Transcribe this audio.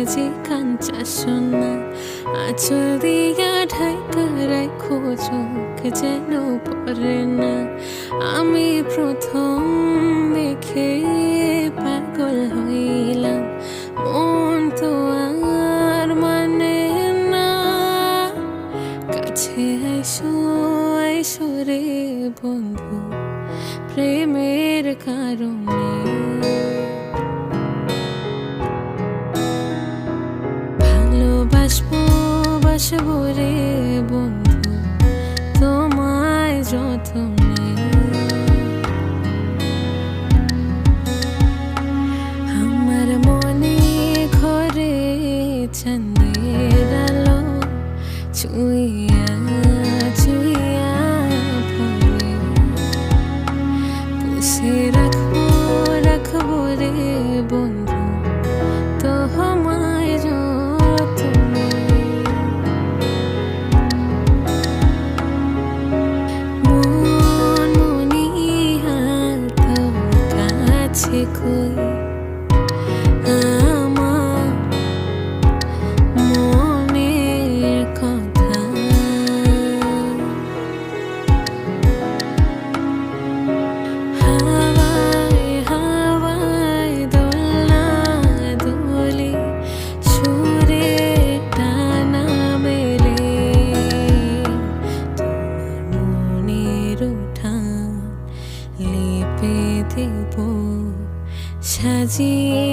যে কাঞ্চা সোনা আঁচল দিয়া ঢাকা রাখো চোখ যেন পড়ে না আমি প্রথম দেখে পাগল হইলাম মন তো আর মানে না কাছে আইসো আইসো রে বন্ধু প্রেমের কারণে ভালোবাসবো বাসবো রে বন্ধু তোমায় যতনে আমার মনে ঘরে চাঁদের আলো চুইয়া চুইয়া পড়ে পুষে রাখবো রাখবো রে বন্ধু তোমায় যতনে মন মনি হাত কাছে কই আমার মনের কথা হাওয়ায় হাওয়ায় দোলনা দোলে সুরে টানা মেলে তোমার মনের উঠান লেপে দেব সাজিয়ে